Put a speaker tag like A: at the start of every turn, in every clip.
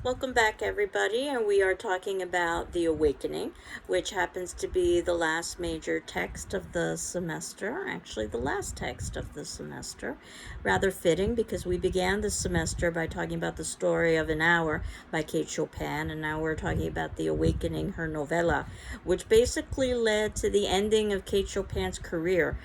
A: Welcome back, everybody, and we are talking about The Awakening, which happens to be the last major text of the semester, actually, the last text of the semester. Rather fitting because we began the semester by talking about The Story of an Hour by Kate Chopin, and now we're talking about The Awakening, her novella, which basically led to the ending of Kate Chopin's career.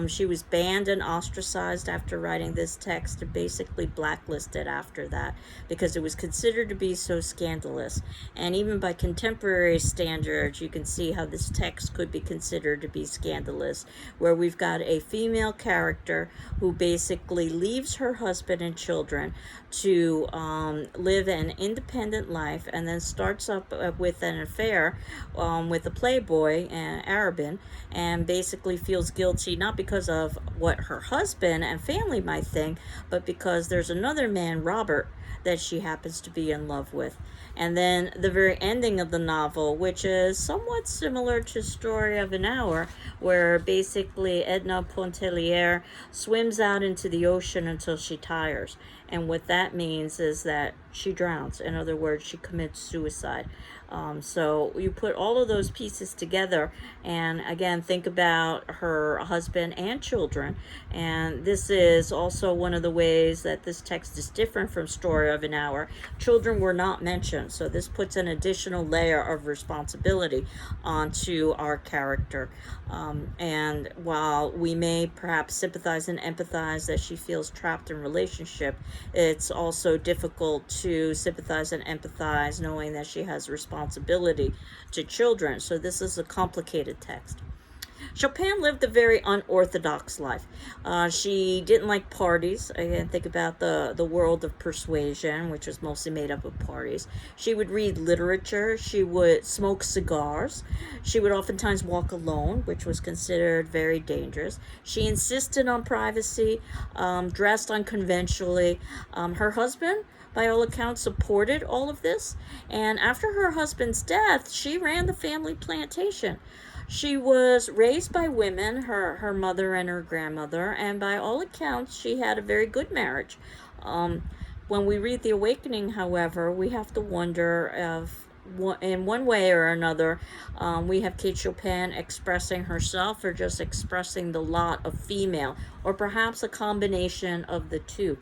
A: She was banned and ostracized after writing this text, and basically blacklisted after that because it was considered to be so scandalous. And even by contemporary standards, you can see how this text could be considered to be scandalous, where we've got a female character who basically leaves her husband and children to live an independent life, and then starts up with an affair with a playboy, Arabin, and basically feels guilty not because of what her husband and family might think, but because there's another man, Robert, that she happens to be in love with. And then the very ending of the novel, which is somewhat similar to Story of an Hour, where basically Edna Pontellier swims out into the ocean until she tires. And what that means is that she drowns. In other words, she commits suicide. So you put all of those pieces together, and again, think about her husband and children. And this is also one of the ways that this text is different from Story of an Hour. Children were not mentioned, so this puts an additional layer of responsibility onto our character. And while we may perhaps sympathize and empathize that she feels trapped in relationship, it's also difficult to sympathize and empathize knowing that she has responsibility to children. So this is a complicated text. Chopin lived a very unorthodox life. She didn't like parties. Again, think about the world of persuasion, which was mostly made up of parties. She would read literature. She would smoke cigars. She would oftentimes walk alone, which was considered very dangerous. She insisted on privacy, dressed unconventionally. Her husband, by all accounts, supported all of this. And after her husband's death, she ran the family plantation. She was raised by women, her mother and her grandmother, and by all accounts, she had a very good marriage. When we read The Awakening, however, we have to wonder if, in one way or another, we have Kate Chopin expressing herself or just expressing the lot of female, or perhaps a combination of the two.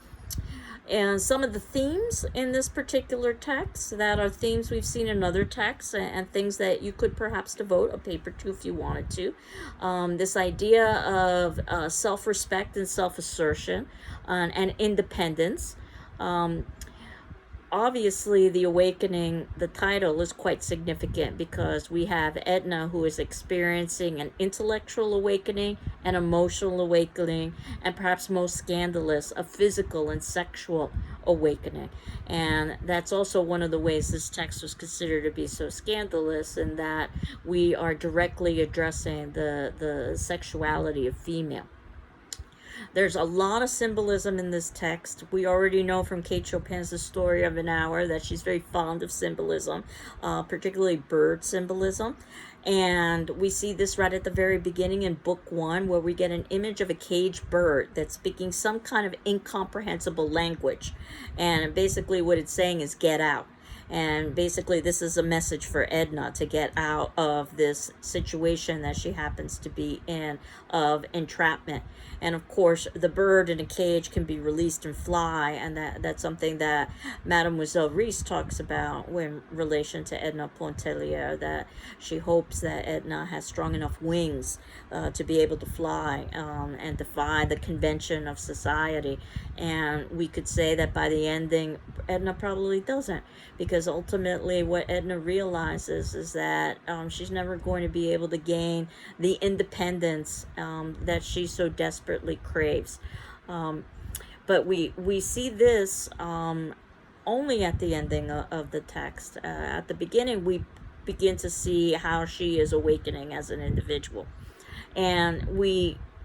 A: And some of the themes in this particular text that are themes we've seen in other texts, and things that you could perhaps devote a paper to if you wanted to. This idea of self-respect and self-assertion, and independence. Um, Obviously, The Awakening, the title, is quite significant because we have Edna, who is experiencing an intellectual awakening, an emotional awakening, and perhaps most scandalous, a physical and sexual awakening. And that's also one of the ways this text was considered to be so scandalous, in that we are directly addressing the sexuality of female. There's a lot of symbolism in this text. We already know from Kate Chopin's The Story of an Hour that she's very fond of symbolism, particularly bird symbolism. And we see this right at the very beginning in book 1, where we get an image of a caged bird that's speaking some kind of incomprehensible language. And basically what it's saying is, get out. And basically this is a message for Edna to get out of this situation that she happens to be in, of entrapment. And of course, the bird in a cage can be released and fly, and that's something that Mademoiselle Reisz talks about in relation to Edna Pontellier, that she hopes that Edna has strong enough wings to be able to fly, and defy the convention of society. And we could say that by the ending, Edna probably doesn't, because ultimately what Edna realizes is that she's never going to be able to gain the independence that she so desperately craves. But we see this only at the ending of the text. At the beginning, we begin to see how she is awakening as an individual. And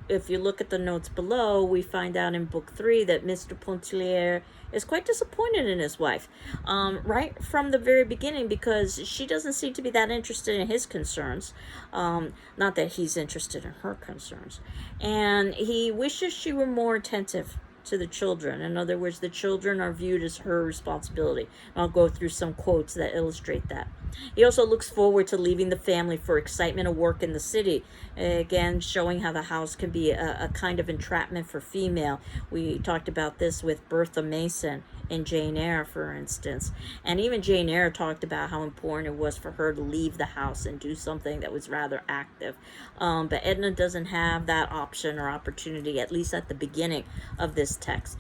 A: if you look at the notes below, we find out in book 3 that Mr. Pontellier is quite disappointed in his wife, right from the very beginning, because she doesn't seem to be that interested in his concerns. Not that he's interested in her concerns. And he wishes she were more attentive to the children. In other words, the children are viewed as her responsibility. And I'll go through some quotes that illustrate that. He also looks forward to leaving the family for excitement of work in the city. Again, showing how the house can be a kind of entrapment for female. We talked about this with Bertha Mason in Jane Eyre, for instance. And even Jane Eyre talked about how important it was for her to leave the house and do something that was rather active. But Edna doesn't have that option or opportunity, at least at the beginning of this text.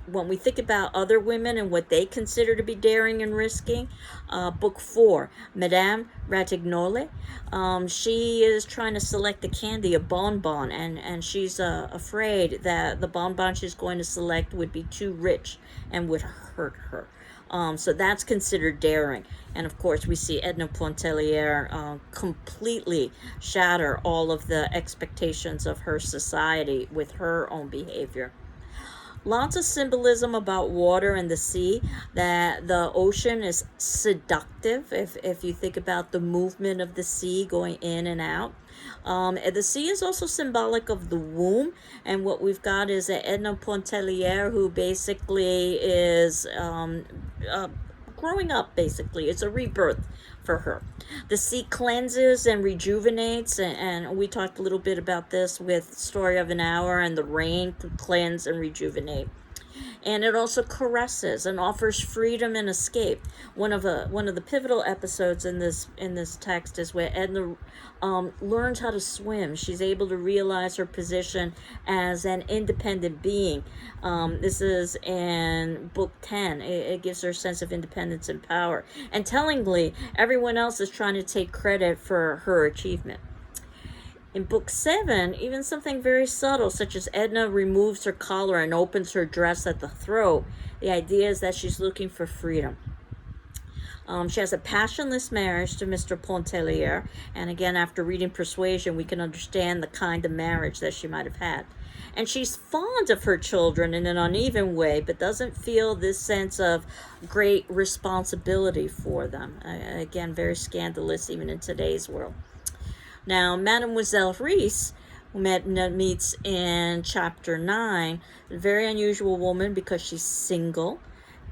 A: When we think about other women and what they consider to be daring and risking, book 4, Madame Ratignolle, she is trying to select a candy, a bonbon, and she's afraid that the bonbon she's going to select would be too rich and would hurt her. So that's considered daring. And of course, we see Edna Pontellier completely shatter all of the expectations of her society with her own behavior. Lots of symbolism about water and the sea, that the ocean is seductive if you think about the movement of the sea going in and out. The sea is also symbolic of the womb, and what we've got is Edna Pontellier, who basically is growing up, basically. It's a rebirth for her. The sea cleanses and rejuvenates, and we talked a little bit about this with Story of an Hour, and the rain could cleanse and rejuvenate. And it also caresses and offers freedom and escape. One of the pivotal episodes in this text is where Edna learns how to swim. She's able to realize her position as an independent being. This is in book 10. It gives her a sense of independence and power. And tellingly, everyone else is trying to take credit for her achievement. In book 7, even something very subtle, such as Edna removes her collar and opens her dress at the throat, the idea is that she's looking for freedom. She has a passionless marriage to Mr. Pontellier, and again, after reading Persuasion, we can understand the kind of marriage that she might have had. And she's fond of her children in an uneven way, but doesn't feel this sense of great responsibility for them. Again, very scandalous even in today's world. Now, Mademoiselle Reisz, whom Edna meets in chapter 9, a very unusual woman because she's single,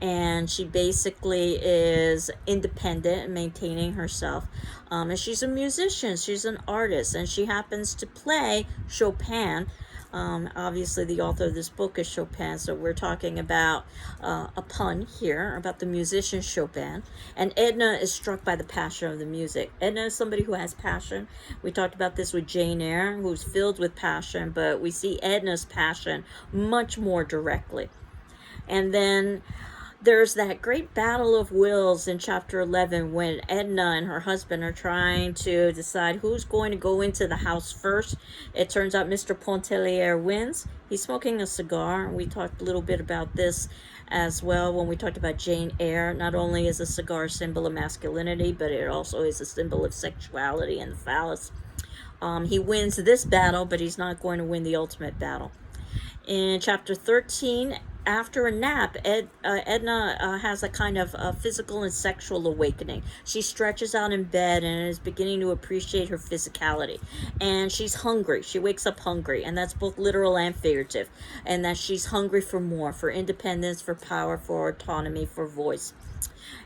A: and she basically is independent and maintaining herself. And she's a musician, she's an artist, and she happens to play Chopin. Obviously, the author of this book is Chopin, so we're talking about a pun here about the musician Chopin. And Edna is struck by the passion of the music. Edna is somebody who has passion. We talked about this with Jane Eyre, who's filled with passion, but we see Edna's passion much more directly. And then there's that great battle of wills in chapter 11 when Edna and her husband are trying to decide who's going to go into the house first. It turns out Mr. Pontellier wins. He's smoking a cigar. We talked a little bit about this as well when we talked about Jane Eyre. Not only is a cigar a symbol of masculinity, but it also is a symbol of sexuality and the phallus. He wins this battle, but he's not going to win the ultimate battle. In chapter 13, after a nap, Edna has a kind of physical and sexual awakening. She stretches out in bed and is beginning to appreciate her physicality. And she's hungry. She wakes up hungry, and that's both literal and figurative. And that she's hungry for more, for independence, for power, for autonomy, for voice.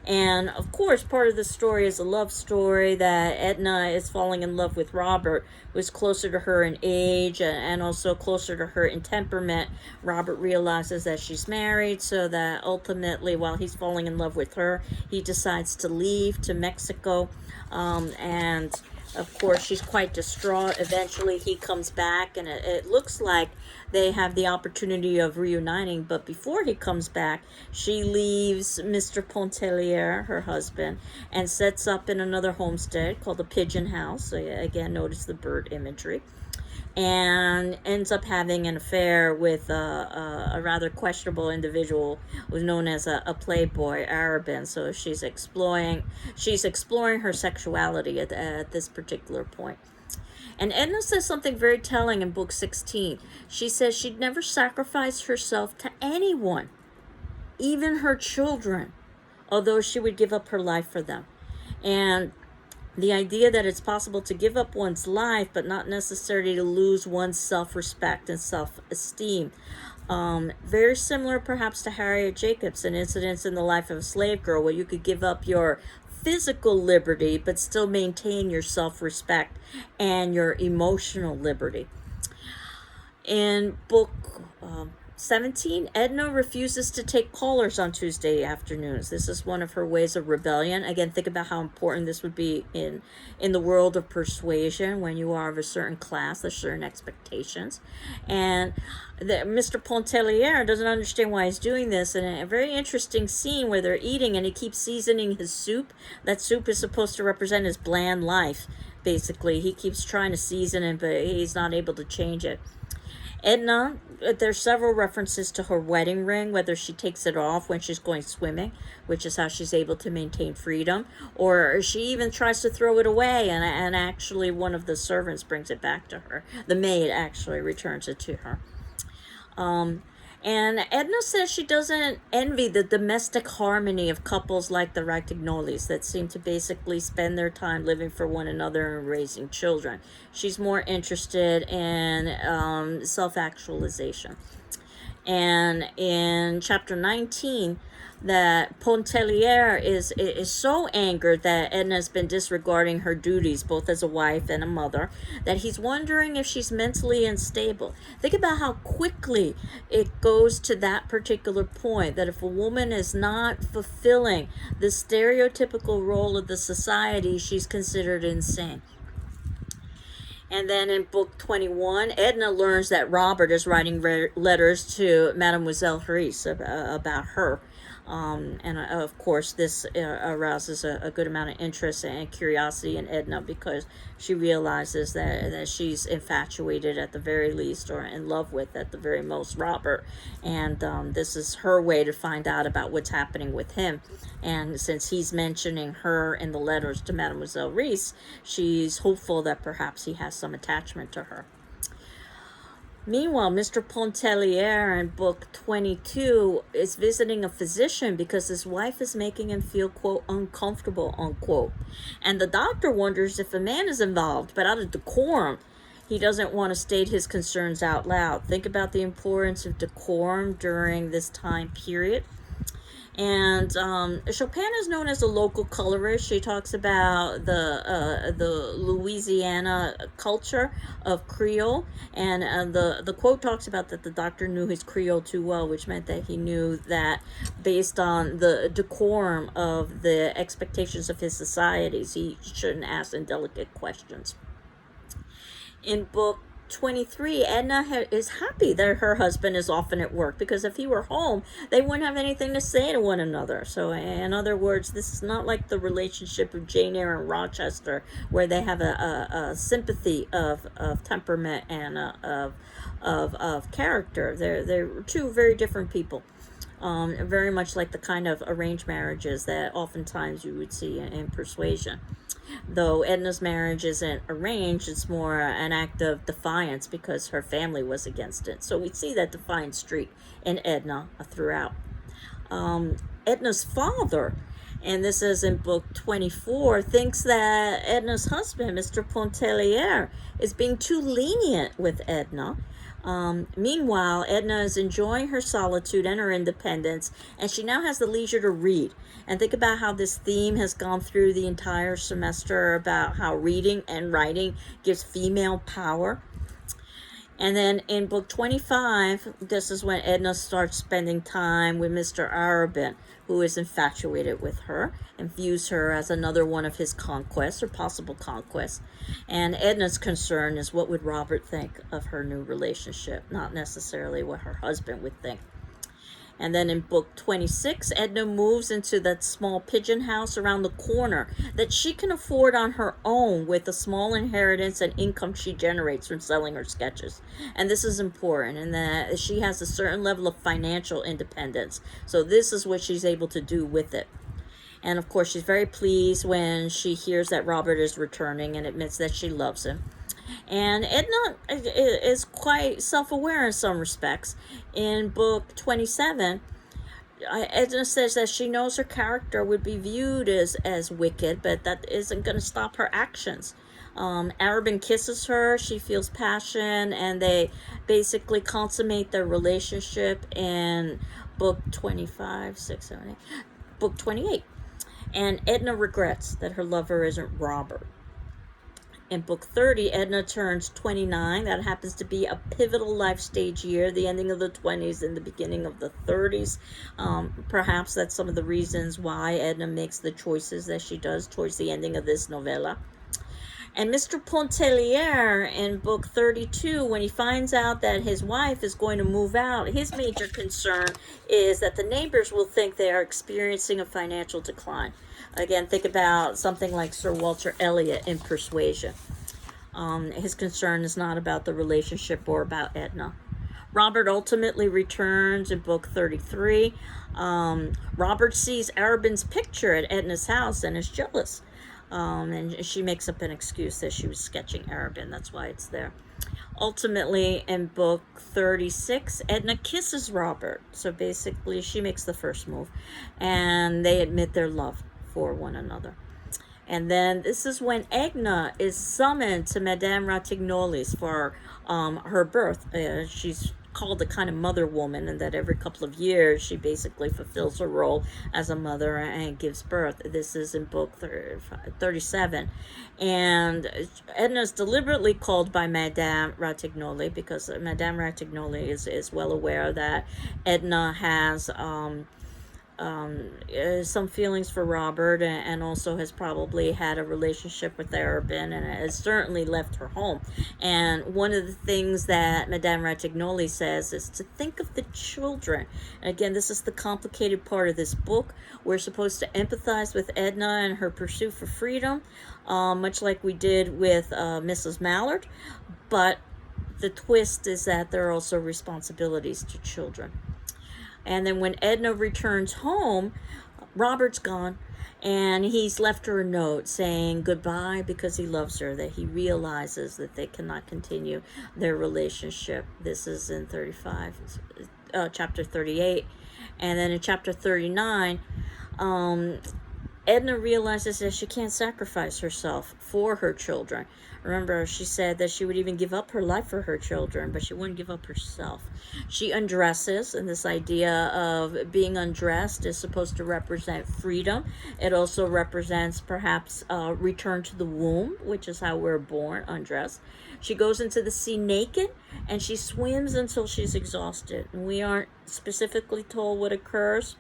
A: And of course, part of the story is a love story that Edna is falling in love with Robert, who's closer to her in age and also closer to her in temperament. Robert realizes that she's married, so that ultimately, while he's falling in love with her, he decides to leave to Mexico. And of course, she's quite distraught. Eventually, he comes back, and it looks like they have the opportunity of reuniting. But before he comes back, she leaves Mr. Pontellier, her husband, and sets up in another homestead called the Pigeon House. So again, notice the bird imagery. And ends up having an affair with a rather questionable individual who's known as a playboy, Arabin. So she's exploring her sexuality at this particular point. And Edna says something very telling in book 16. She says she'd never sacrifice herself to anyone, even her children, although she would give up her life for them. And the idea that it's possible to give up one's life, but not necessarily to lose one's self-respect and self-esteem. Very similar perhaps to Harriet Jacobs, an incident in the life of a slave girl where you could give up your physical liberty but still maintain your self-respect and your emotional liberty. In book 17, Edna refuses to take callers on Tuesday afternoons. This is one of her ways of rebellion. Again, think about how important this would be in the world of persuasion when you are of a certain class, there's certain expectations. And Mr. Pontellier doesn't understand why he's doing this. And a very interesting scene where they're eating and he keeps seasoning his soup. That soup is supposed to represent his bland life, basically. He keeps trying to season it, but he's not able to change it. Edna, there's several references to her wedding ring, whether she takes it off when she's going swimming, which is how she's able to maintain freedom, or she even tries to throw it away, and actually one of the servants brings it back to her. The maid actually returns it to her. And Edna says she doesn't envy the domestic harmony of couples like the Ragtignolis that seem to basically spend their time living for one another and raising children. She's more interested in self-actualization. And in chapter 19, that Pontellier is so angered that Edna's been disregarding her duties both as a wife and a mother that he's wondering if she's mentally unstable. Think about how quickly it goes to that particular point, that if a woman is not fulfilling the stereotypical role of the society, she's considered insane. And then in book 21, Edna learns that Robert is writing letters to Mademoiselle Reisz about her. And of course, this arouses a good amount of interest and curiosity in Edna because she realizes that she's infatuated at the very least, or in love with at the very most, Robert. And this is her way to find out about what's happening with him. And since he's mentioning her in the letters to Mademoiselle Reisz, she's hopeful that perhaps he has some attachment to her. Meanwhile, Mr. Pontellier in book 22 is visiting a physician because his wife is making him feel, quote, uncomfortable, unquote. And the doctor wonders if a man is involved, but out of decorum, he doesn't want to state his concerns out loud. Think about the importance of decorum during this time period. And Chopin is known as a local colorist. She talks about the Louisiana culture of Creole, and the quote talks about that the doctor knew his Creole too well, which meant that he knew that based on the decorum of the expectations of his societies, he shouldn't ask indelicate questions. In book 23, Edna is happy that her husband is often at work, because if he were home, they wouldn't have anything to say to one another. So in other words, this is not like the relationship of Jane Eyre and Rochester, where they have a sympathy of temperament and of character. They're two very different people. Very much like the kind of arranged marriages that oftentimes you would see in Persuasion. Though Edna's marriage isn't arranged, it's more an act of defiance because her family was against it. So we see that defiant streak in Edna throughout. Edna's father, and this is in book 24, thinks that Edna's husband, Mr. Pontellier, is being too lenient with Edna. Meanwhile, Edna is enjoying her solitude and her independence, and she now has the leisure to read. And think about how this theme has gone through the entire semester about how reading and writing gives female power. And then in book 25, this is when Edna starts spending time with Mr. Arobin, who is infatuated with her and views her as another one of his conquests or possible conquests. And Edna's concern is what would Robert think of her new relationship, not necessarily what her husband would think. And then in book 26, Edna moves into that small pigeon house around the corner that she can afford on her own with the small inheritance and income she generates from selling her sketches. And this is important in that she has a certain level of financial independence. So this is what she's able to do with it. And of course, she's very pleased when she hears that Robert is returning and admits that she loves him. And Edna is quite self-aware in some respects. In book 27, Edna says that she knows her character would be viewed as wicked, but that isn't going to stop her actions. Arabin kisses her, she feels passion, and they basically consummate their relationship in book 25, 6, 7, 8, book 28. And Edna regrets that her lover isn't Robert. In book 30, Edna turns 29. That happens to be a pivotal life stage year, the ending of the 20s and the beginning of the 30s. Perhaps that's some of the reasons why Edna makes the choices that she does towards the ending of this novella. And Mr. Pontellier in book 32, when he finds out that his wife is going to move out, his major concern is that the neighbors will think they are experiencing a financial decline. Again, think about something like Sir Walter Elliot in Persuasion. His concern is not about the relationship or about Edna. Robert ultimately returns in book 33. Robert sees Arabin's picture at Edna's house and is jealous. And she makes up an excuse that she was sketching Arabin. That's why it's there. Ultimately, in book 36, Edna kisses Robert. So basically, she makes the first move. And they admit their love for one another. And then this is when Edna is summoned to Madame Ratignolle's for her birth. She's called a kind of mother woman, and that every couple of years she basically fulfills her role as a mother and gives birth. This is in book 37. And Edna is deliberately called by Madame Ratignolle because Madame Ratignolle is well aware that Edna has some feelings for Robert, and also has probably had a relationship with Arabin, and has certainly left her home. And one of the things that Madame Ratignolle says is to think of the children. And again, this is the complicated part of this book. We're supposed to empathize with Edna and her pursuit for freedom, much like we did with Mrs. Mallard, but the twist is that there are also responsibilities to children. And then when Edna returns home, Robert's gone, and he's left her a note saying goodbye because he loves her, that he realizes that they cannot continue their relationship. This is in chapter 38. And then in chapter 39, Edna realizes that she can't sacrifice herself for her children. Remember, she said that she would even give up her life for her children, but she wouldn't give up herself. She undresses, and this idea of being undressed is supposed to represent freedom. It also represents perhaps return to the womb, which is how we're born, undressed. She goes into the sea naked, and she swims until she's exhausted. And we aren't specifically told what occurs,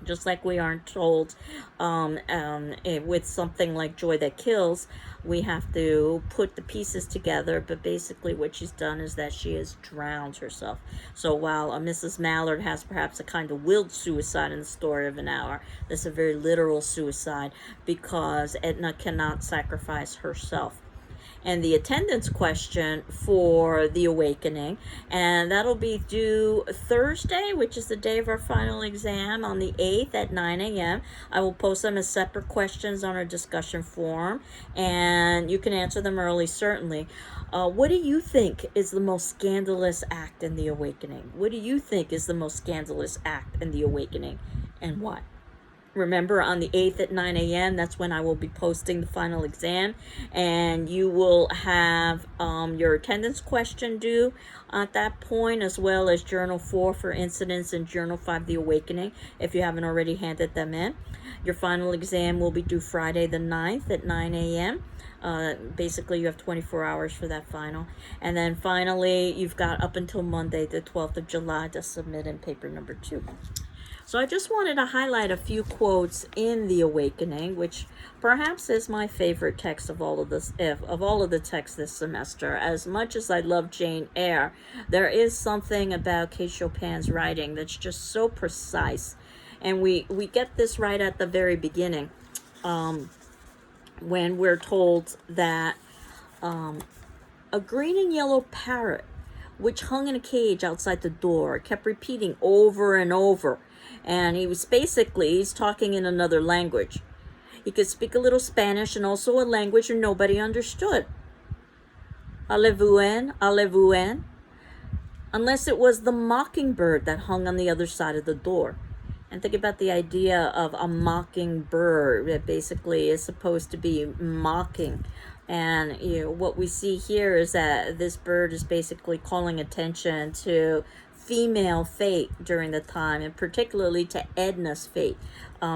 A: just like we aren't told with something like Joy That Kills. We have to put the pieces together, but basically what she's done is that she has drowned herself. So while Mrs. Mallard has perhaps a kind of willed suicide in the story of an hour, this is a very literal suicide because Edna cannot sacrifice herself. And the attendance question for The Awakening, and that'll be due Thursday, which is the day of our final exam, on the 8th at 9 a.m. I will post them as separate questions on our discussion forum, and you can answer them early, certainly. What do you think is the most scandalous act in The Awakening? What do you think is the most scandalous act in The Awakening, and why? Remember, on the 8th at 9 a.m., that's when I will be posting the final exam, and you will have your attendance question due at that point, as well as Journal 4 for Incidents and Journal 5, The Awakening, if you haven't already handed them in. Your final exam will be due Friday the 9th at 9 a.m. Basically, you have 24 hours for that final. And then finally, you've got up until Monday, the 12th of July, to submit in paper number 2. So I just wanted to highlight a few quotes in The Awakening, which perhaps is my favorite text of all of the texts this semester. As much as I love Jane Eyre, there is something about Kate Chopin's writing that's just so precise. And we get this right at the very beginning, when we're told that a green and yellow parrot, which hung in a cage outside the door, kept repeating over and over. And he's talking in another language. He could speak a little Spanish and also a language that nobody understood. Allez-vous en, allez-vous en. Unless it was the mockingbird that hung on the other side of the door. And think about the idea of a mockingbird that basically is supposed to be mocking And what we see here is that this bird is basically calling attention to female fate during the time, and particularly to Edna's fate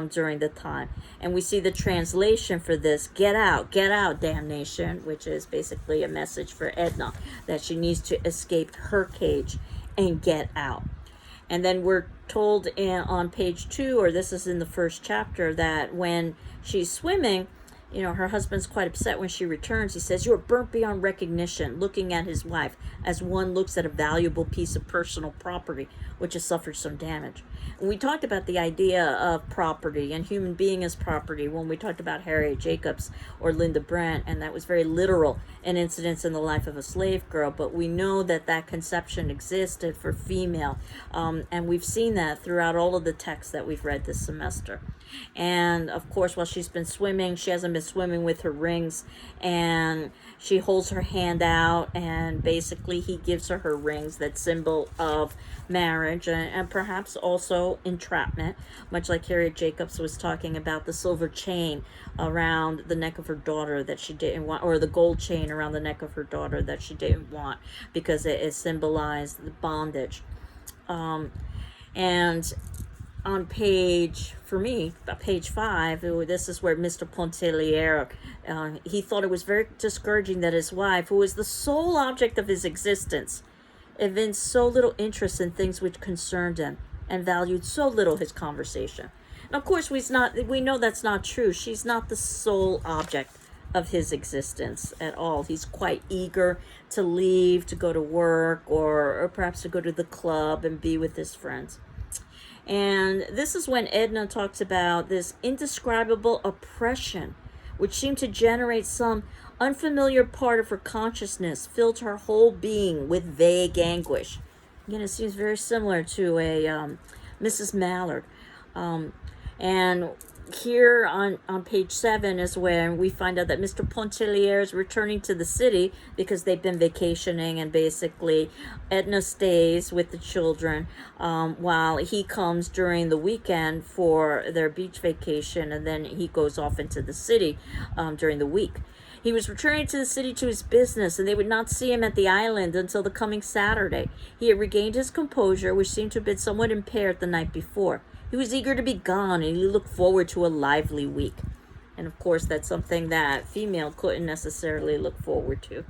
A: during the time. And we see the translation for this: get out, damnation, which is basically a message for Edna that she needs to escape her cage and get out. And then we're told on page 2, or this is in the first chapter, that when she's swimming, her husband's quite upset when she returns. He says, "You are burnt beyond recognition," looking at his wife as one looks at a valuable piece of personal property which has suffered some damage. And we talked about the idea of property and human being as property when we talked about Harriet Jacobs or Linda Brent, and that was very literal, an incident in the life of a slave girl. But we know that that conception existed for female, and we've seen that throughout all of the texts that we've read this semester. And of course, while she's been swimming, she hasn't been swimming with her rings, and she holds her hand out, and basically he gives her rings, that symbol of marriage, and perhaps also entrapment, much like Harriet Jacobs was talking about the silver chain around the neck of her daughter that she didn't want, or the gold chain around the neck of her daughter that she didn't want, because it symbolized the bondage. And on page 5, this is where Mr. Pontellier, he thought it was very discouraging that his wife, who was the sole object of his existence, evinced so little interest in things which concerned him, and valued so little his conversation. And of course, we know that's not true. She's not the sole object of his existence at all. He's quite eager to leave, to go to work, or perhaps to go to the club and be with his friends. And this is when Edna talks about this indescribable oppression, which seemed to generate some unfamiliar part of her consciousness, filled her whole being with vague anguish. Again, it seems very similar to a Mrs. Mallard. And here on page 7 is when we find out that Mr. Pontellier is returning to the city because they've been vacationing, and basically Edna stays with the children while he comes during the weekend for their beach vacation, and then he goes off into the city during the week. He was returning to the city to his business, and they would not see him at the island until the coming Saturday. He had regained his composure, which seemed to have been somewhat impaired the night before. He was eager to be gone, and he looked forward to a lively week. And of course, that's something that female couldn't necessarily look forward to.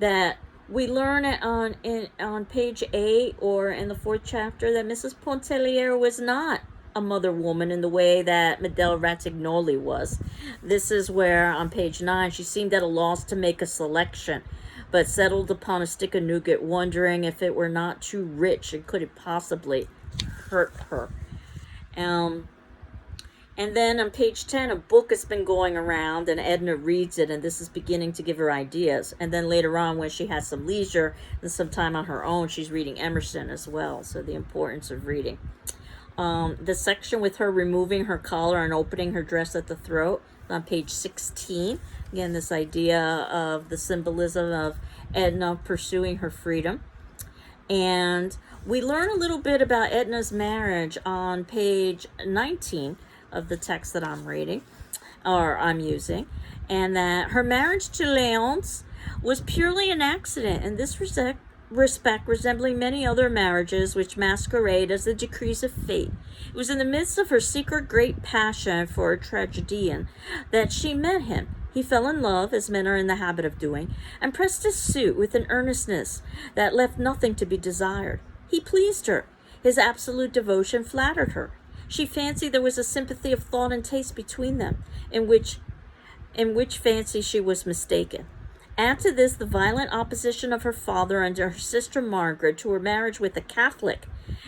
A: That we learn on page 8, or in the 4th chapter, that Mrs. Pontellier was not a mother woman in the way that Medel Ratignoli was. This is where on page 9 she seemed at a loss to make a selection, but settled upon a stick of nougat, wondering if it were not too rich and could it possibly hurt her. And then on page 10, a book has been going around, and Edna reads it, and this is beginning to give her ideas. And then later on, when she has some leisure and some time on her own, she's reading Emerson as well. So the importance of reading. The section with her removing her collar and opening her dress at the throat on page 16. Again, this idea of the symbolism of Edna pursuing her freedom. And we learn a little bit about Edna's marriage on page 19 of the text that I'm reading, or I'm using, and that her marriage to Léonce was purely an accident, in this respect resembling many other marriages which masquerade as the decrees of fate. It was in the midst of her secret great passion for a tragedian that she met him. He fell in love, as men are in the habit of doing, and pressed his suit with an earnestness that left nothing to be desired. He pleased her. His absolute devotion flattered her. She fancied there was a sympathy of thought and taste between them, in which fancy she was mistaken. Add to this the violent opposition of her father and her sister Margaret to her marriage with a Catholic,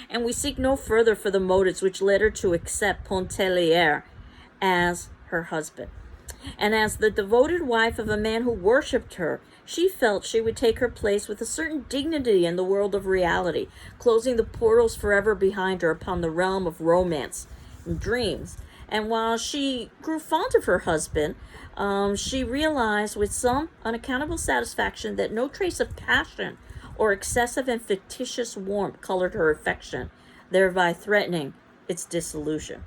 A: and we seek no further for the motives which led her to accept Pontellier as her husband. And as the devoted wife of a man who worshipped her, she felt she would take her place with a certain dignity in the world of reality, closing the portals forever behind her upon the realm of romance and dreams. And while she grew fond of her husband, she realized with some unaccountable satisfaction that no trace of passion or excessive and fictitious warmth colored her affection, thereby threatening its dissolution.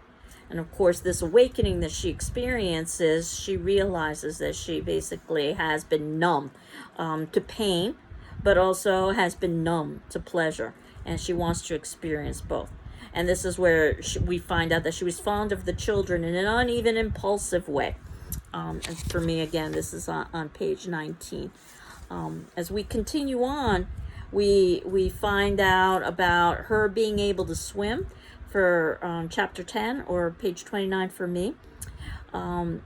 A: And of course, this awakening that she experiences, she realizes that she basically has been numb to pain, but also has been numb to pleasure. And she wants to experience both. And this is where we find out that she was fond of the children in an uneven, impulsive way. And for me, again, this is on page 19. As we continue on, we find out about her being able to swim for chapter 10, or page 29 for me. But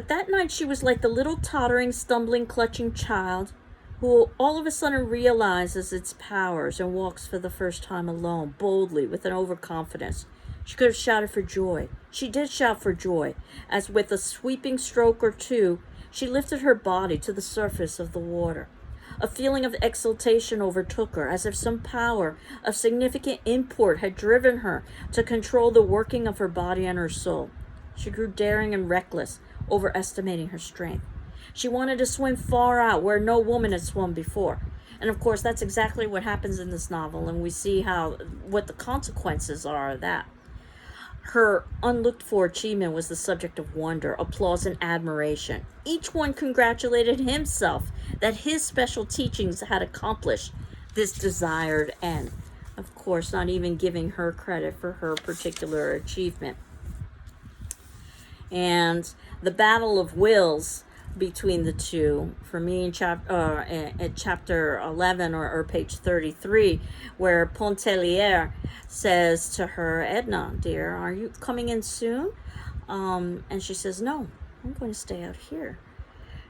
A: that night she was like the little tottering, stumbling, clutching child who all of a sudden realizes its powers and walks for the first time alone, boldly, with an overconfidence. She could have shouted for joy. She did shout for joy, as with a sweeping stroke or two, she lifted her body to the surface of the water. A feeling of exultation overtook her, as if some power of significant import had driven her to control the working of her body and her soul. She grew daring and reckless, overestimating her strength. She wanted to swim far out where no woman had swum before. And of course, that's exactly what happens in this novel, and we see what the consequences are of that. Her unlooked-for achievement was the subject of wonder, applause, and admiration. Each one congratulated himself that his special teachings had accomplished this desired end. Of course, not even giving her credit for her particular achievement. And the battle of wills between the two, for me, in chapter 11 or page 33, where Pontellier says to her, Edna, dear, are you coming in soon? And she says, no, I'm going to stay out here.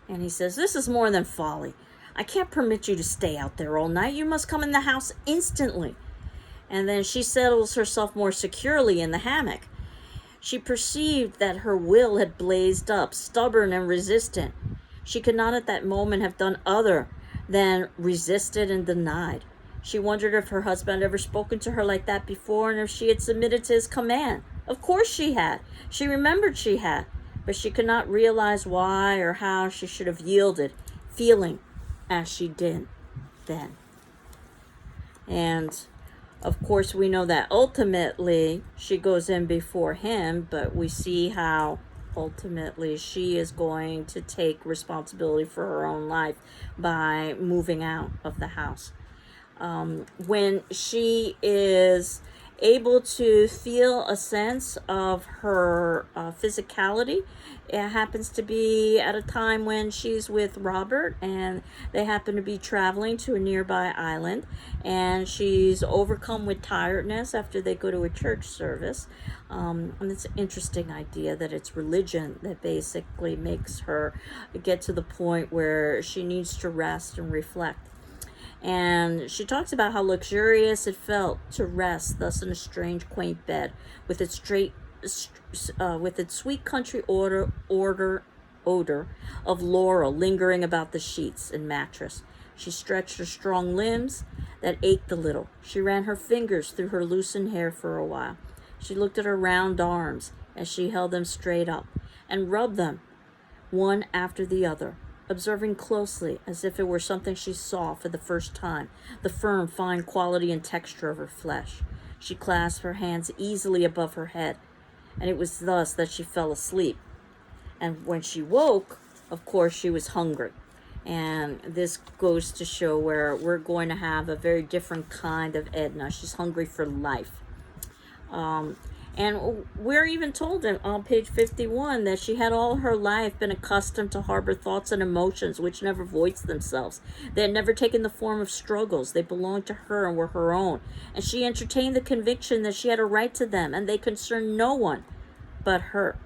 A: And he says, this is more than folly. I can't permit you to stay out there all night. You must come in the house instantly. And then she settles herself more securely in the hammock. She perceived that her will had blazed up, stubborn and resistant. She could not at that moment have done other than resisted and denied. She wondered if her husband had ever spoken to her like that before, and if she had submitted to his command. Of course she had. She remembered she had, but she could not realize why or how she should have yielded, feeling as she did then. And of course, we know that ultimately she goes in before him, but we see how ultimately she is going to take responsibility for her own life by moving out of the house. When she is able to feel a sense of her physicality, it happens to be at a time when she's with Robert, and they happen to be traveling to a nearby island, and she's overcome with tiredness after they go to a church service. And it's an interesting idea that it's religion that basically makes her get to the point where she needs to rest and reflect. And she talks about how luxurious it felt to rest thus in a strange, quaint bed with its sweet country odor of laurel lingering about the sheets and mattress. She stretched her strong limbs that ached a little. She ran her fingers through her loosened hair for a while. She looked at her round arms as she held them straight up and rubbed them one after the other, observing closely, as if it were something she saw for the first time, the firm, fine quality and texture of her flesh. She clasped her hands easily above her head, and it was thus that she fell asleep. And when she woke, of course, she was hungry. And this goes to show where we're going to have a very different kind of Edna. She's hungry for life. And we're even told on page 51 that she had all her life been accustomed to harbor thoughts and emotions which never voiced themselves. They had never taken the form of struggles. They belonged to her and were her own. And she entertained the conviction that she had a right to them, and they concerned no one but her.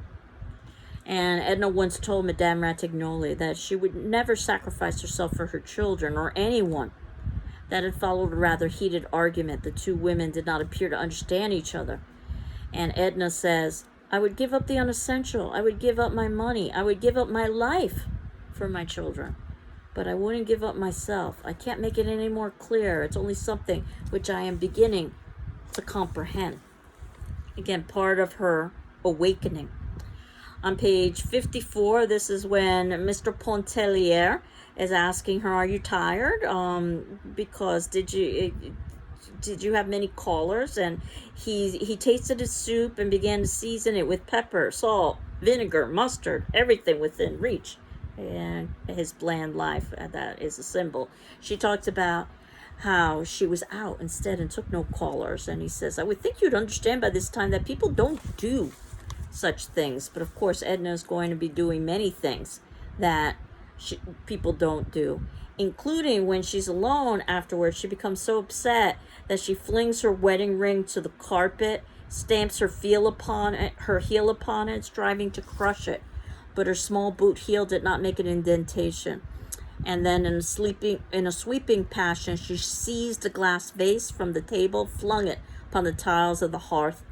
A: And Edna once told Madame Ratignolle that she would never sacrifice herself for her children or anyone. That had followed a rather heated argument. The two women did not appear to understand each other. And Edna says, I would give up the unessential. I would give up my money. I would give up my life for my children. But I wouldn't give up myself. I can't make it any more clear. It's only something which I am beginning to comprehend. Again, part of her awakening. On page 54, this is when Mr. Pontellier is asking her, are you tired? Because did you have many callers? And he tasted his soup and began to season it with pepper, salt, vinegar, mustard, everything within reach. And his bland life, that is a symbol. She talked about how she was out instead and took no callers. And he says, I would think you'd understand by this time that people don't do such things. But of course, Edna is going to be doing many things that people don't do, including when she's alone afterwards. She becomes so upset that she flings her wedding ring to the carpet, stamps her heel upon it, striving to crush it. But her small boot heel did not make an indentation. And then in a sweeping passion, she seized a glass vase from the table, flung it upon the tiles of the hearth.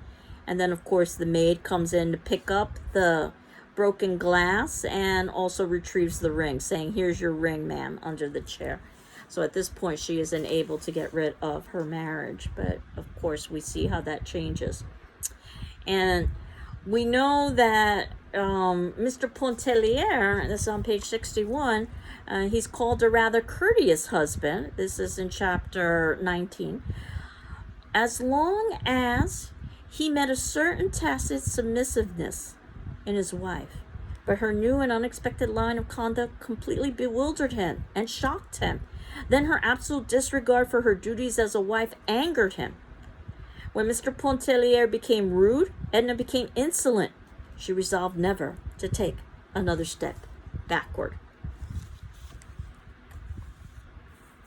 A: And then, of course, the maid comes in to pick up the broken glass and also retrieves the ring, saying, here's your ring, ma'am, under the chair. So at this point, she is unable to get rid of her marriage. But, of course, we see how that changes. And we know that Mr. Pontellier, this is on page 61, he's called a rather courteous husband. This is in chapter 19. As long as he met a certain tacit submissiveness in his wife, but her new and unexpected line of conduct completely bewildered him and shocked him. Then her absolute disregard for her duties as a wife angered him. When Mr. Pontellier became rude, Edna became insolent. She resolved never to take another step backward.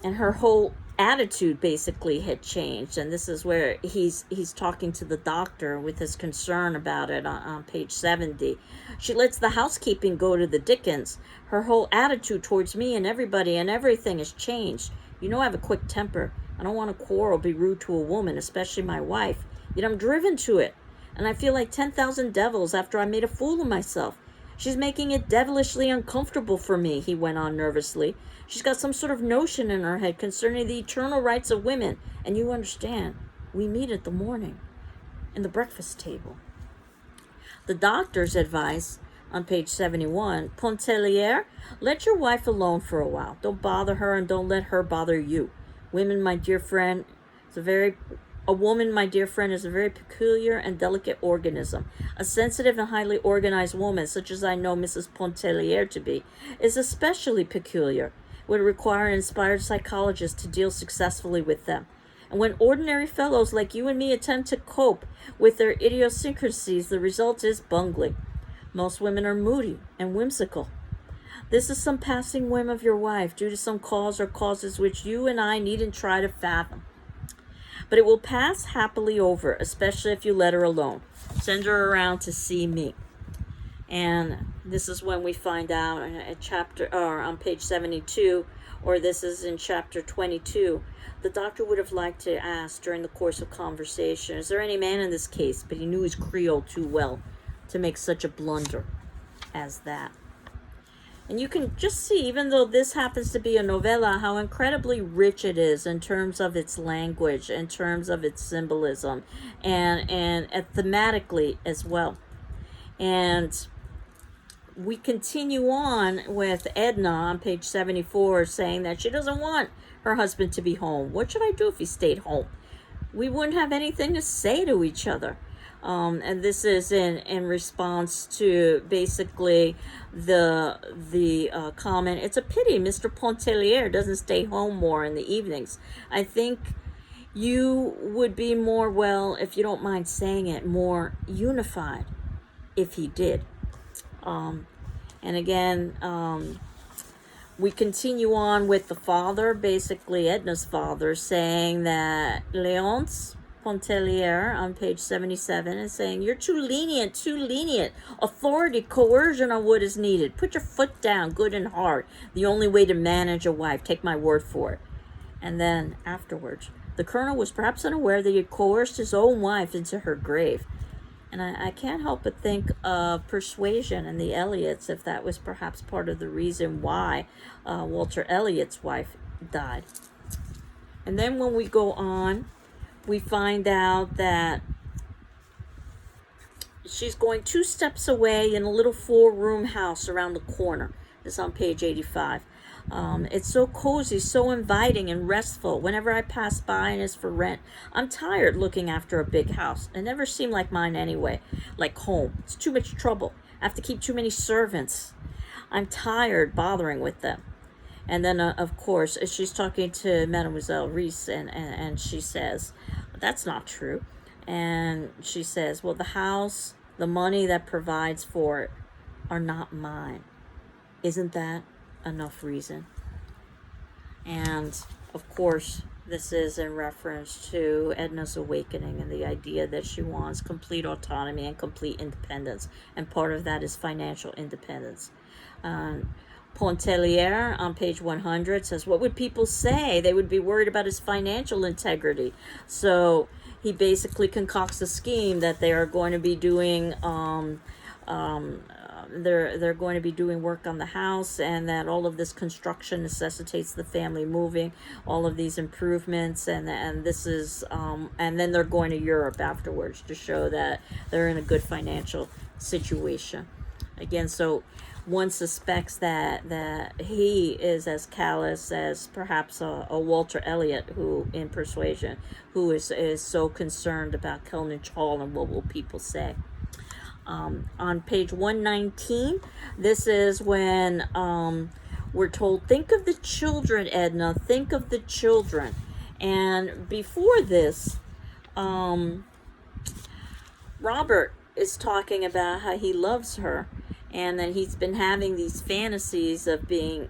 A: And her whole attitude basically had changed. And this is where he's talking to the doctor with his concern about it on page 70. She lets the housekeeping go to the dickens. Her whole attitude towards me and everybody and everything has changed. You know I have a quick temper. I don't want to quarrel, be rude to a woman, especially my wife. Yet I'm driven to it. And I feel like 10,000 devils after I made a fool of myself. She's making it devilishly uncomfortable for me, he went on nervously. She's got some sort of notion in her head concerning the eternal rights of women. And you understand, we meet at the morning in the breakfast table. The doctor's advice on page 71, Pontellier, let your wife alone for a while. Don't bother her and don't let her bother you. A woman, my dear friend, is a very peculiar and delicate organism. A sensitive and highly organized woman, such as I know Mrs. Pontellier to be, is especially peculiar. It would require an inspired psychologist to deal successfully with them. And when ordinary fellows like you and me attempt to cope with their idiosyncrasies, the result is bungling. Most women are moody and whimsical. This is some passing whim of your wife, due to some cause or causes which you and I needn't try to fathom. But it will pass happily over, especially if you let her alone. Send her around to see me. And this is when we find out on page 72, or this is in chapter 22. The doctor would have liked to ask during the course of conversation, is there any man in this case? But he knew his Creole too well to make such a blunder as that. And you can just see, even though this happens to be a novella, how incredibly rich it is in terms of its language, in terms of its symbolism, and thematically as well. And we continue on with Edna on page 74 saying that she doesn't want her husband to be home. What should I do if he stayed home? We wouldn't have anything to say to each other. And this is in response to basically the comment, it's a pity Mr. Pontellier doesn't stay home more in the evenings. I think you would be more, well, if you don't mind saying it, more unified if he did. And again, we continue on with the father, basically Edna's father, saying that Léonce Pontellier on page 77 is saying, you're too lenient. Authority, coercion on what is needed. Put your foot down, good and hard. The only way to manage a wife. Take my word for it. And then afterwards, the colonel was perhaps unaware that he had coerced his own wife into her grave. And I can't help but think of Persuasion and the Elliots, if that was perhaps part of the reason why Walter Elliot's wife died. And then when we go on, we find out that she's going 2 steps away in a little 4-room house around the corner. This is on page 85. It's so cozy, so inviting and restful. Whenever I pass by and it's for rent, I'm tired looking after a big house. It never seemed like mine anyway, like home. It's too much trouble. I have to keep too many servants. I'm tired bothering with them. And then, of course, she's talking to Mademoiselle Reese, and she says, that's not true. And she says, well, the house, the money that provides for it are not mine. Isn't that enough reason? And, of course, this is in reference to Edna's awakening and the idea that she wants complete autonomy and complete independence. And part of that is financial independence. Pontellier on page 100 says, what would people say? They would be worried about his financial integrity. So he basically concocts a scheme that they are going to be doing they're going to be doing work on the house, and that all of this construction necessitates the family moving, all of these improvements, and this is and then they're going to Europe afterwards to show that they're in a good financial situation. Again, so one suspects that he is as callous as perhaps a Walter Elliot, who in Persuasion, who is so concerned about Kellynch Hall and what will people say. On page 119, this is when we're told, think of the children, Edna, think of the children. And before this, Robert is talking about how he loves her, and that he's been having these fantasies of being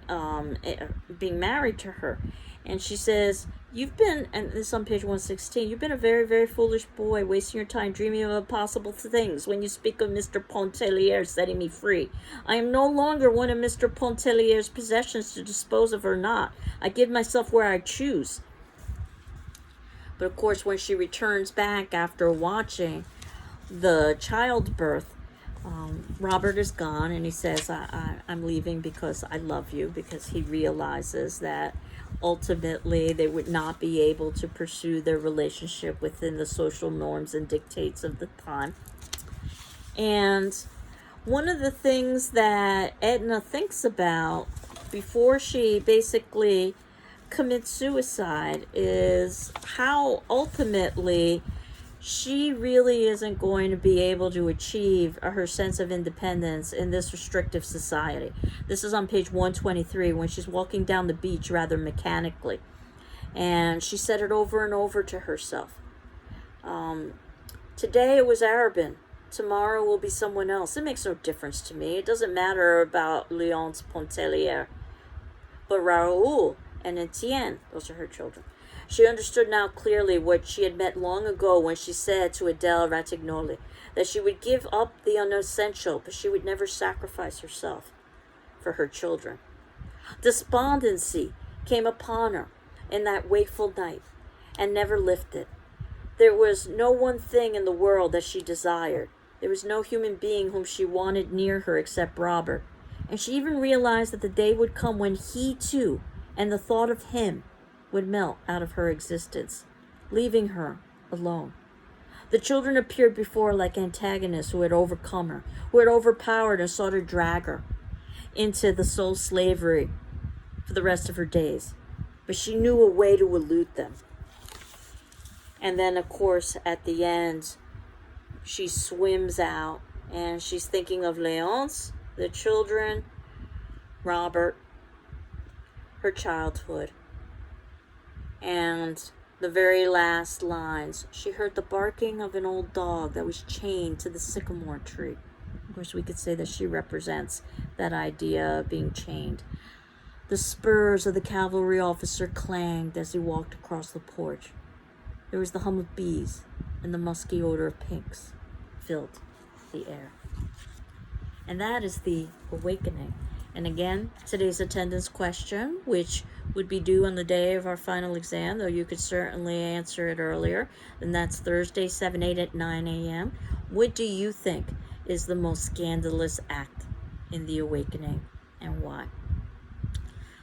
A: married to her. And she says, you've been, and this is on page 116, you've been a very, very foolish boy, wasting your time dreaming of impossible things when you speak of Mr. Pontellier setting me free. I am no longer one of Mr. Pontellier's possessions to dispose of or not. I give myself where I choose. But of course, when she returns back after watching the childbirth, Robert is gone, and he says, I'm leaving because I love you, because he realizes that ultimately they would not be able to pursue their relationship within the social norms and dictates of the time. And one of the things that Edna thinks about before she basically commits suicide is how ultimately she really isn't going to be able to achieve her sense of independence in this restrictive society. This is on page 123 when she's walking down the beach rather mechanically. And she said it over and over to herself. Today it was Arabin. Tomorrow will be someone else. It makes no difference to me. It doesn't matter about Léonce Pontellier. But Raoul and Etienne, those are her children. She understood now clearly what she had meant long ago when she said to Adele Ratignolli that she would give up the unessential, but she would never sacrifice herself for her children. Despondency came upon her in that wakeful night and never lifted. There was no one thing in the world that she desired. There was no human being whom she wanted near her except Robert. And she even realized that the day would come when he too, and the thought of him, would melt out of her existence, leaving her alone. The children appeared before her like antagonists who had overcome her, who had overpowered and sought to drag her into the soul slavery for the rest of her days. But she knew a way to elude them. And then, of course, at the end, she swims out and she's thinking of Léonce, the children, Robert, her childhood. And the very last lines, she heard the barking of an old dog that was chained to the sycamore tree. Of course, we could say that she represents that idea of being chained. The spurs of the cavalry officer clanged as he walked across the porch. There was the hum of bees, and the musky odor of pinks filled the air. And that is the awakening. And again, today's attendance question, which would be due on the day of our final exam, though you could certainly answer it earlier, and that's Thursday, 7/8 at 9 a.m. What do you think is the most scandalous act in the awakening, and why?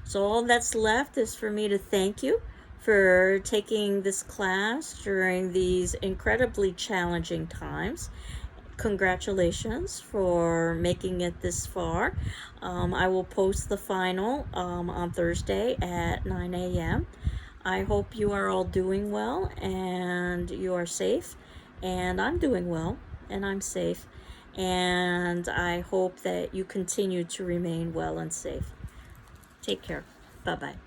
A: So all that's left is for me to thank you for taking this class during these incredibly challenging times. congratulations for making it this far. I will post the final on Thursday at 9 a.m. I hope you are all doing well and you are safe. And I'm doing well and I'm safe. And I hope that you continue to remain well and safe. Take care. Bye bye.